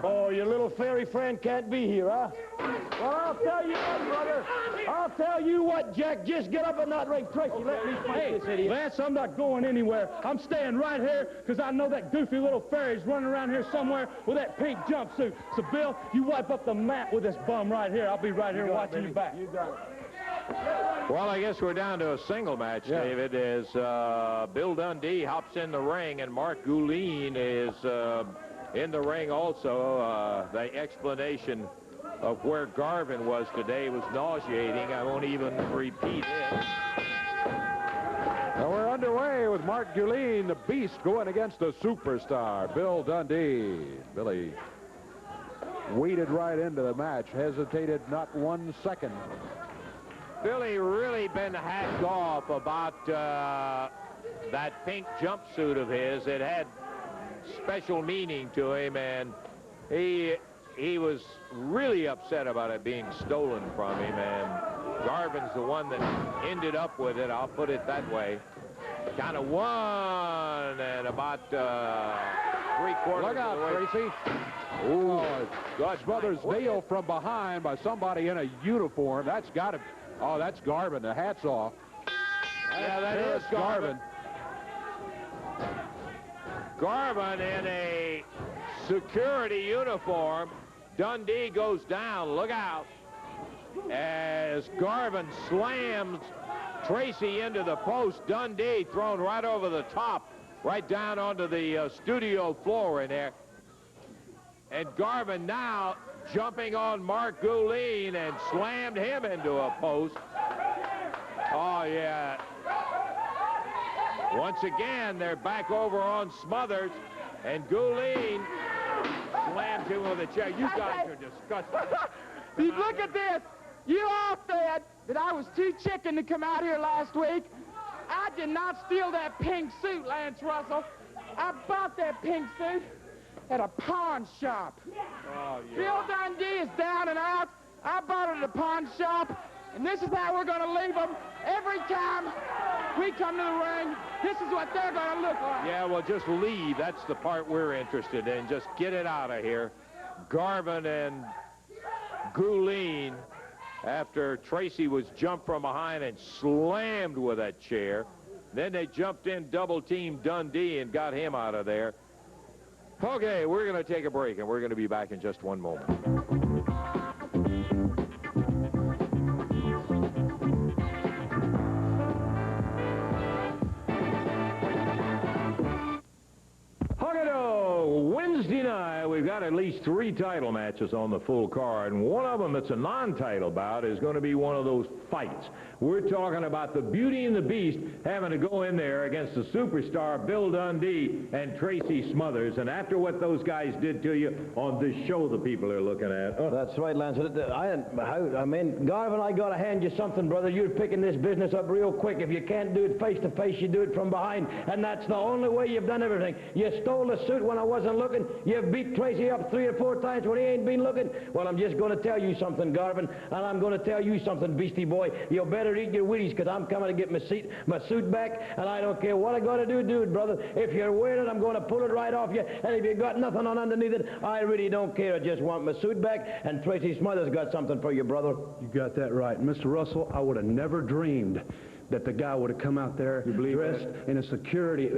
[SPEAKER 10] Oh, your little fairy friend can't be here, huh? Well, I'll tell you what, brother. I'll tell you what, Jack. Just get up in that ring. Tracy, let me fight this idiot.
[SPEAKER 4] Lance, I'm not going anywhere. I'm staying right here because I know that goofy little fairy's running around here somewhere with that pink jumpsuit. So, Bill, you wipe up the mat with this bum right here. I'll be right here watching you back.
[SPEAKER 10] You got it.
[SPEAKER 1] Well, I guess we're down to a single match, David, as Bill Dundee hops in the ring, and Mark Goulin is in the ring also. The explanation of where Garvin was today was nauseating. I won't even repeat it.
[SPEAKER 3] And we're underway with Mark Goulin, the Beast, going against the superstar, Bill Dundee. Billy waded right into the match, hesitated not 1 second.
[SPEAKER 1] Billy really been hacked off about that pink jumpsuit of his. It had special meaning to him, and he was really upset about it being stolen from him, and Garvin's the one that ended up with it. I'll put it that way. Kind of won, and about 3/4
[SPEAKER 3] Look out,
[SPEAKER 1] of the way.
[SPEAKER 3] Tracy. Ooh, God, Smothers nailed from behind by somebody in a uniform. That's got to, oh, that's Garvin. The hat's off.
[SPEAKER 1] Yeah, that is Garvin. Garvin in a security uniform. Dundee goes down. Look out. As Garvin slams Tracy into the post, Dundee thrown right over the top, right down onto the studio floor in there. And Garvin now jumping on Mark Goulin and slammed him into a post. Oh, yeah. Once again, they're back over on Smothers, and Goulin slammed him with a chair. You guys are disgusting.
[SPEAKER 12] Look at this. You all said that I was too chicken to come out here last week. I did not steal that pink suit, Lance Russell. I bought that pink suit at a pawn shop.
[SPEAKER 1] Oh, yeah.
[SPEAKER 12] Bill Dundee is down and out. I bought it at a pawn shop, and this is how we're going to leave them. Every time we come to the ring, this is what they're going to look like.
[SPEAKER 1] Yeah, well, just leave. That's the part we're interested in. Just get it out of here. Garvin and Goulin, after Tracy was jumped from behind and slammed with that chair. Then they jumped in, double-teamed Dundee and got him out of there. Okay, we're going to take a break, and we're going to be back in just one moment. Wednesday night, we've got at least 3 title matches on the full card, and one of them that's a non-title bout is going to be one of those fights. We're talking about the Beauty and the Beast having to go in there against the superstar Bill Dundee and Tracy Smothers, and after what those guys did to you on this show the people are looking at.
[SPEAKER 13] That's right, Lance. I mean, Garvin, I got to hand you something, brother. You're picking this business up real quick. If you can't do it face to face, you do it from behind, and that's the only way you've done everything. You stole the suit when I wasn't looking. You've beat Tracy up 3 or 4 times when he ain't been looking. Well, I'm just going to tell you something, Garvin, and I'm going to tell you something, Beastie Boy. You better eat your Wheaties, because I'm coming to get my suit back, and I don't care what I got to do it, brother. If you're wearing it, I'm going to pull it right off you, and if you got nothing on underneath it, I really don't care. I just want my suit back, and Tracy Smothers got something for you, brother.
[SPEAKER 8] You got that right. Mr. Russell, I would have never dreamed that the guy would have come out there dressed in a security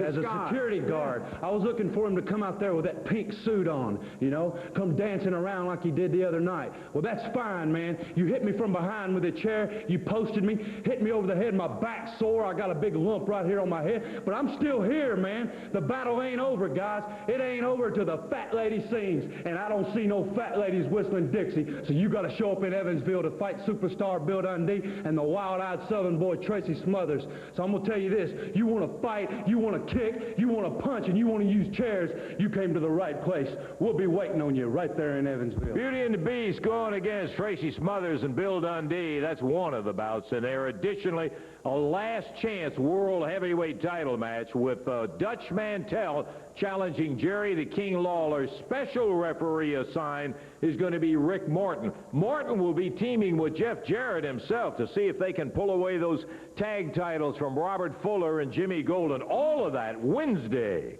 [SPEAKER 8] guard. I was looking for him to come out there with that pink suit on, you know, come dancing around like he did the other night. Well, that's fine, man. You hit me from behind with a chair. You posted me, hit me over the head. My back's sore. I got a big lump right here on my head, but I'm still here, man. The battle ain't over, guys. It ain't over till the fat lady sings, and I don't see no fat ladies whistling Dixie, so you got to show up in Evansville to fight superstar Bill Dundee and the wild-eyed Southern boy Tracy
[SPEAKER 14] Smothers. So I'm going to tell you this. You want to fight, you want to kick, you want to punch, and you want to use chairs, you came to the right place. We'll be waiting on you right there in Evansville.
[SPEAKER 6] Beauty and the Beast going against Tracy Smothers and Bill Dundee. That's one of the bouts. And there additionally a last chance world heavyweight title match with Dutch Mantell challenging Jerry the King Lawler. Special referee assigned is going to be Rick Morton. Morton will be teaming with Jeff Jarrett himself to see if they can pull away those tag titles from Robert Fuller and Jimmy Golden. All of that Wednesday.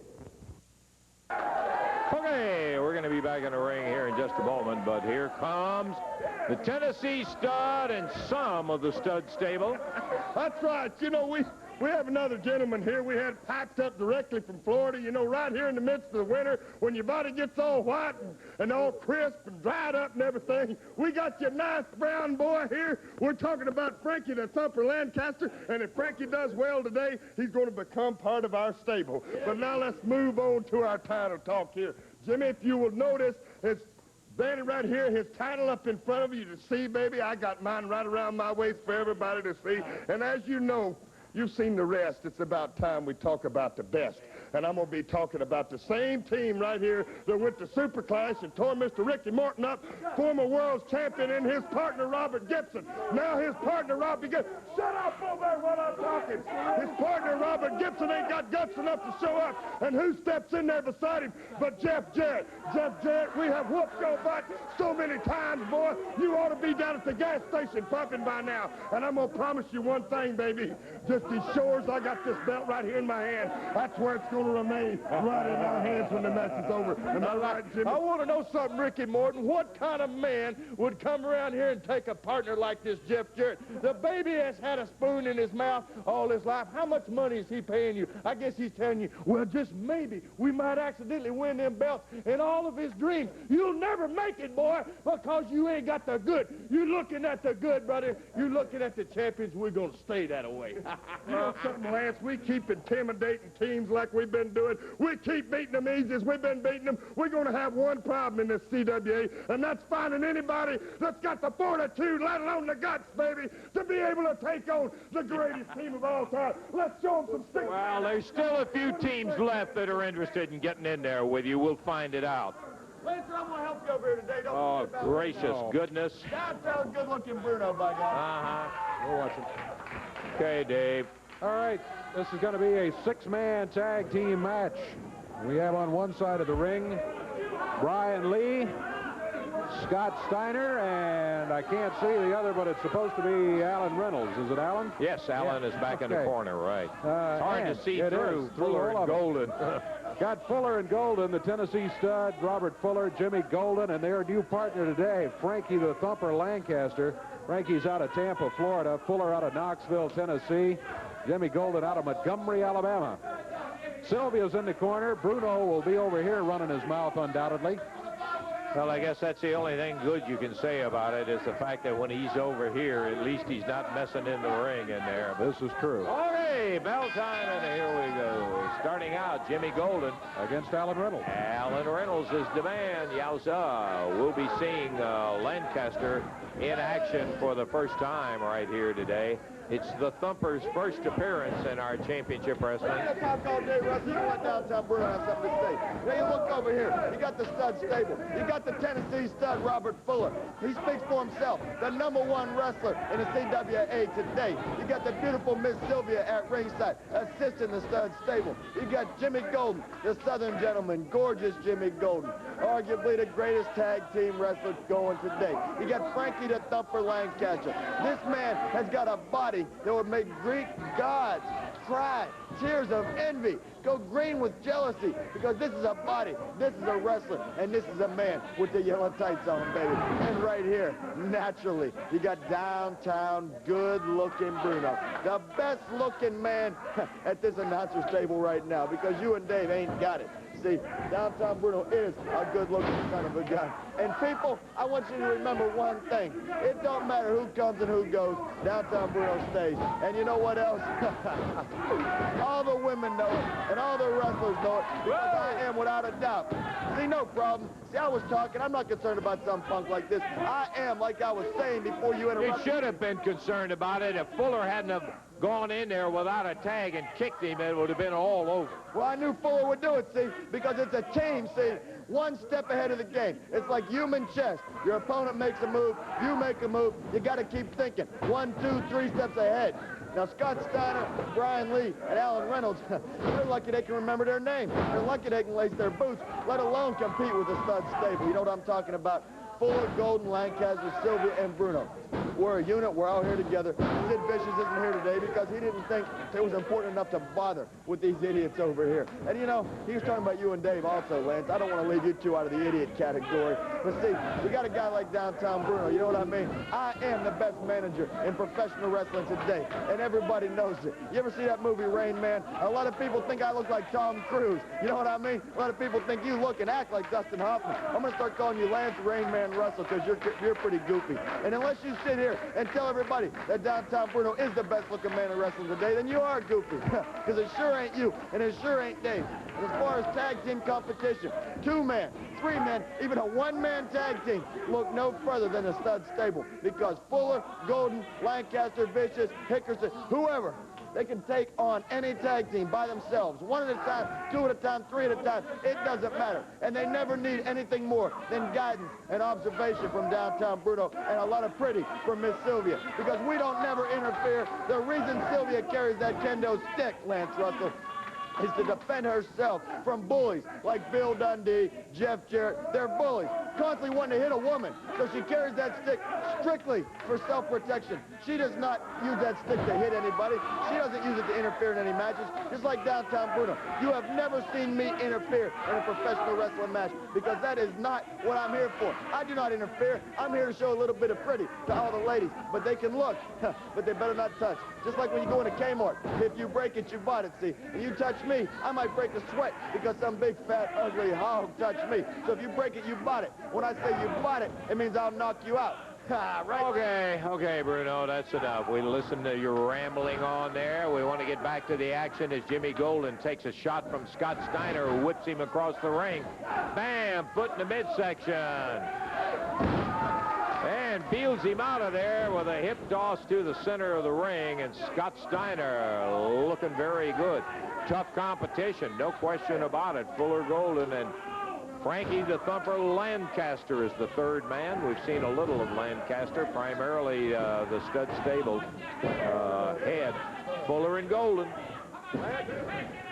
[SPEAKER 6] Okay, we're going to be back in the ring here in just a moment, but here comes the Tennessee Stud and some of the Stud stable.
[SPEAKER 5] That's right. You know, we have another gentleman here we had packed up directly from Florida. You know, right here in the midst of the winter, when your body gets all white and all crisp and dried up and everything, we got your nice brown boy here. We're talking about Frankie the Thumper Lancaster, and if Frankie does well today, he's going to become part of our stable. But now let's move on to our title talk here. Jimmy, if you will notice, it's Danny right here, his title up in front of you to see, baby. I got mine right around my waist for everybody to see. And as you know, you've seen the rest. It's about time we talk about the best. And I'm going to be talking about the same team right here that went to Super Clash and tore Mr. Ricky Morton up, former world champion, and his partner, Robert Gibson. Now his partner, Robert Gibson. Shut up over there while I'm talking. His partner, Robert Gibson, ain't got guts enough to show up. And who steps in there beside him but Jeff Jarrett? Jeff Jarrett, we have whooped your butt so many times, boy. You ought to be down at the gas station pumping by now. And I'm going to promise you one thing, baby. Just as sure as I got this belt right here in my hand, that's where it's going to remain, right in our hands when the match is over. Am I right, Jimmy?
[SPEAKER 10] I want to know something, Ricky Morton. What kind of man would come around here and take a partner like this Jeff Jarrett? The baby has had a spoon in his mouth all his life. How much money is he paying you? I guess he's telling you, well, just maybe we might accidentally win them belts in all of his dreams. You'll never make it, boy, because you ain't got the good. You're looking at the good, brother. You're looking at the champions. We're going to stay that way.
[SPEAKER 5] You know something, Lance? We keep intimidating teams like we've been doing. We keep beating them easy as we've been beating them. We're going to have one problem in this CWA, and that's finding anybody that's got the fortitude, let alone the guts, baby, to be able to take on the greatest team of all time. Let's show them some stick.
[SPEAKER 1] Well, there's still a few teams left that are interested in getting in there with you. We'll find it out.
[SPEAKER 9] Lance, I'm going to help you over here today. Don't
[SPEAKER 1] Oh,
[SPEAKER 9] worry about
[SPEAKER 1] gracious goodness.
[SPEAKER 9] Downtown good-looking Bruno, by God.
[SPEAKER 3] We're watching.
[SPEAKER 1] Okay, Dave.
[SPEAKER 3] All right, this is going to be a six-man tag team match. We have on one side of the ring Brian Lee, Scott Steiner, and I can't see the other, but it's supposed to be Alan Reynolds. Is it Alan?
[SPEAKER 1] Yes, Alan is back in the corner, right. It's hard to see through
[SPEAKER 3] Fuller
[SPEAKER 1] and Golden.
[SPEAKER 3] Got Fuller and Golden, the Tennessee Stud, Robert Fuller, Jimmy Golden, and their new partner today, Frankie the Thumper Lancaster. Frankie's out of Tampa, Florida. Fuller out of Knoxville, Tennessee. Jimmy Golden out of Montgomery, Alabama. Sylvia's in the corner. Bruno will be over here running his mouth undoubtedly.
[SPEAKER 1] Well, I guess that's the only thing good you can say about it is the fact that when he's over here, at least he's not messing in the ring in there.
[SPEAKER 3] This is true.
[SPEAKER 1] Okay, bell time, and here we go. Starting out, Jimmy Golden
[SPEAKER 3] against Alan Reynolds.
[SPEAKER 1] Alan Reynolds is the man. Yowza. We'll be seeing Lancaster in action for the first time right here today. It's the Thumper's first appearance in our championship wrestling.
[SPEAKER 9] You talk all day, Russ. You want downtown Bruno have something to say. Now you look over here. You got the Stud stable. You got the Tennessee Stud, Robert Fuller. He speaks for himself. The #1 wrestler in the CWA today. You got the beautiful Miss Sylvia at ringside, assisting the Stud stable. You got Jimmy Golden, the Southern gentleman, gorgeous Jimmy Golden. Arguably the greatest tag team wrestler going today. You got Frankie the Thumper Lancaster. This man has got a body that would make Greek gods cry tears of envy, go green with jealousy, because this is a body, this is a wrestler, and this is a man with the yellow tights on, baby. And right here, naturally, you got downtown good-looking Bruno, the best-looking man at this announcer's table right now, because you and Dave ain't got it. See, downtown Bruno is a good-looking son of a gun. And people, I want you to remember one thing. It don't matter who comes and who goes, downtown Bruno stays. And you know what else? All the women know it, and all the wrestlers know it, because I am without a doubt. See, no problem. See, I was talking. I'm not concerned about some punk like this. I am, like I was saying before you interrupted.
[SPEAKER 1] He should have been concerned about it if Fuller hadn't have gone in there without a tag and kicked him, it would have been all over.
[SPEAKER 9] Well, I knew Fuller would do it, see, because it's a team, see. One step ahead of the game. It's like human chess. Your opponent makes a move, you make a move, you got to keep thinking. 1, 2, 3 steps ahead. Now, Scott Steiner, Brian Lee, and Alan Reynolds, they're lucky they can remember their name. They're lucky they can lace their boots, let alone compete with the stud stable. You know what I'm talking about? Fuller, Golden, Lancaster, Sylvia, and Bruno. We're a unit. We're all here together. Sid Vicious isn't here today because he didn't think it was important enough to bother with these idiots over here. And, you know, he was talking about you and Dave also, Lance. I don't want to leave you two out of the idiot category. But, see, we got a guy like Downtown Bruno. You know what I mean? I am the best manager in professional wrestling today, and everybody knows it. You ever see that movie, Rain Man? A lot of people think I look like Tom Cruise. You know what I mean? A lot of people think you look and act like Dustin Hoffman. I'm going to start calling you Lance Rain Man Russell because you're pretty goofy. And unless you sit here and tell everybody that Downtown Bruno is the best-looking man in wrestling today, then you are goofy. Because it sure ain't you, and it sure ain't Dave. And as far as tag team competition, 2-man, 3-man, even a 1-man tag team look no further than the stud stable. Because Fuller, Golden, Lancaster, Vicious, Hickerson, whoever, they can take on any tag team by themselves, 1 at a time, 2 at a time, 3 at a time. It doesn't matter. And they never need anything more than guidance and observation from Downtown Bruno and a lot of pretty from Miss Sylvia. Because we don't never interfere. The reason Sylvia carries that kendo stick, Lance Russell, is to defend herself from bullies like Bill Dundee, Jeff Jarrett. They're bullies, constantly wanting to hit a woman. So she carries that stick strictly for self-protection. She does not use that stick to hit anybody. She doesn't use it to interfere in any matches, just like Downtown Bruno. You have never seen me interfere in a professional wrestling match because that is not what I'm here for. I do not interfere. I'm here to show a little bit of pretty to all the ladies, but they can look, but they better not touch. Just like when you go into Kmart, if you break it, you bought it, see? And you touch me, I might break a sweat because some big, fat, ugly hog touched me. So if you break it, you bought it. When I say you bought it, it means I'll knock you out.
[SPEAKER 1] Right. Okay, Bruno, that's enough. We listened to your rambling on there. We want to get back to the action as Jimmy Golden takes a shot from Scott Steiner, who whips him across the ring. Bam! Foot in the midsection. And peels him out of there with a hip toss to the center of the ring, and Scott Steiner looking very good. Tough competition, no question about it. Fuller, Golden, and Frankie the Thumper Lancaster is the third man. We've seen a little of Lancaster, primarily the stud stable head. Fuller and Golden.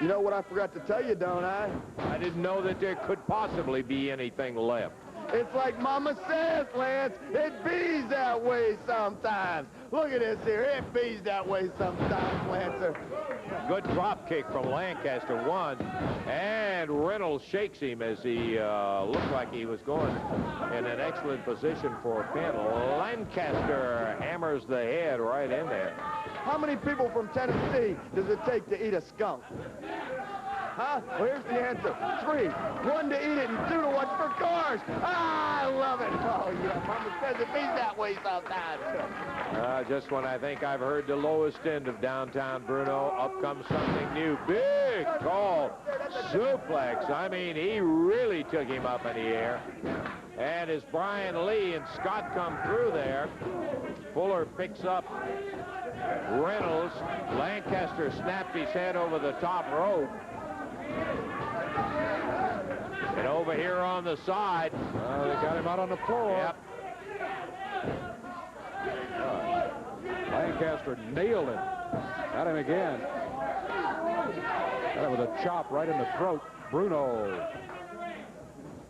[SPEAKER 9] You know what I forgot to tell you, don't I?
[SPEAKER 1] I didn't know that there could possibly be anything left.
[SPEAKER 9] It's like Mama says, Lance, it bees that way sometimes. Look at this here, it bees that way sometimes, Lancer.
[SPEAKER 1] Good drop kick from Lancaster, 1, and Reynolds shakes him as he looked like he was going in an excellent position for a pin. Lancaster hammers the head right in there.
[SPEAKER 9] How many people from Tennessee does it take to eat a skunk? Huh? Well, here's the answer. 3. 1 to eat it and 2 to watch for cars. Ah, I love it. Oh, yeah, Mama says it bees that way sometimes.
[SPEAKER 1] Just when I think I've heard the lowest end of Downtown Bruno, up comes something new. Big, tall suplex. I mean, he really took him up in the air. And as Brian Lee and Scott come through there, Fuller picks up Reynolds. Lancaster snapped his head over the top rope. And over here on the side,
[SPEAKER 3] they got him out on the floor.
[SPEAKER 1] Yep.
[SPEAKER 3] Lancaster nailed him. Got him again. Got him with a chop right in the throat. Bruno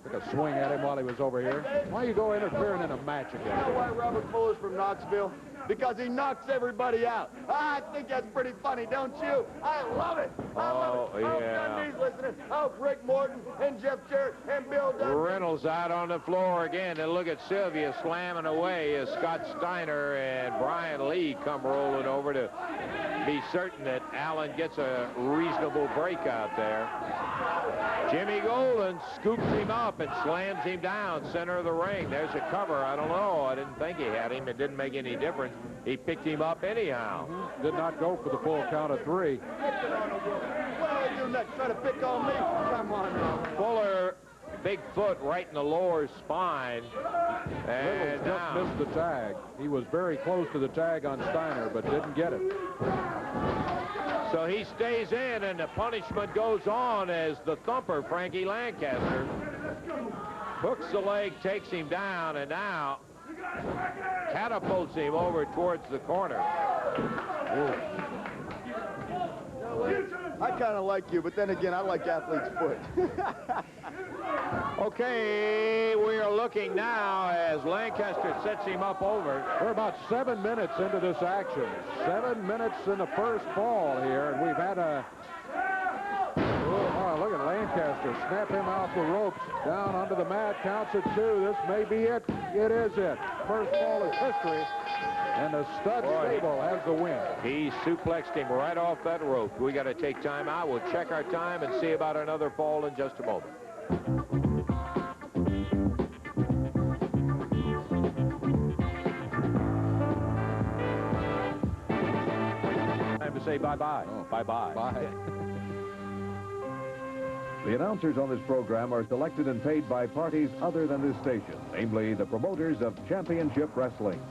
[SPEAKER 3] took a swing at him while he was over here. Why you go interfering in a match again?
[SPEAKER 9] You know why Robert Fuller's from Knoxville? Because he knocks everybody out. I think that's pretty funny, don't you? I love it. I love it.
[SPEAKER 1] Yeah.
[SPEAKER 9] I hope Dundee's listening. I hope Rick Morton and Jeff Jarrett and Bill Dundee.
[SPEAKER 1] Reynolds out on the floor again. And look at Sylvia slamming away as Scott Steiner and Brian Lee come rolling over to be certain that Allen gets a reasonable break out there. Jimmy Golden scoops him up and slams him down center of the ring. There's a cover. I don't know. I didn't think he had him. It didn't make any difference. He picked him up anyhow.
[SPEAKER 3] Did not go for the full count of 3.
[SPEAKER 9] What are you doing next? Try to pick on me? Come on.
[SPEAKER 1] Fuller, big foot right in the lower spine. And
[SPEAKER 3] just missed the tag. He was very close to the tag on Steiner, but didn't get it.
[SPEAKER 1] So he stays in, and the punishment goes on as the thumper, Frankie Lancaster, hooks the leg, takes him down, and now catapults him over towards the corner.
[SPEAKER 15] I kind of like you, but then again, I like athlete's foot.
[SPEAKER 1] Okay, we are looking now as Lancaster sets him up over.
[SPEAKER 3] We're about 7 minutes into this action. 7 minutes in the first fall here, and we've had a... Oh, look at Lancaster snap him off the ropes, down onto the mat, counts at 2. This may be it. It is it. First fall is history, and the stud stable has the win.
[SPEAKER 1] He suplexed him right off that rope. We got to take time out. We'll check our time and see about another fall in just a moment. Time to say bye-bye.
[SPEAKER 3] Oh.
[SPEAKER 1] Bye-bye.
[SPEAKER 3] Bye. The announcers on this program are selected and paid by parties other than this station, namely the promoters of championship wrestling.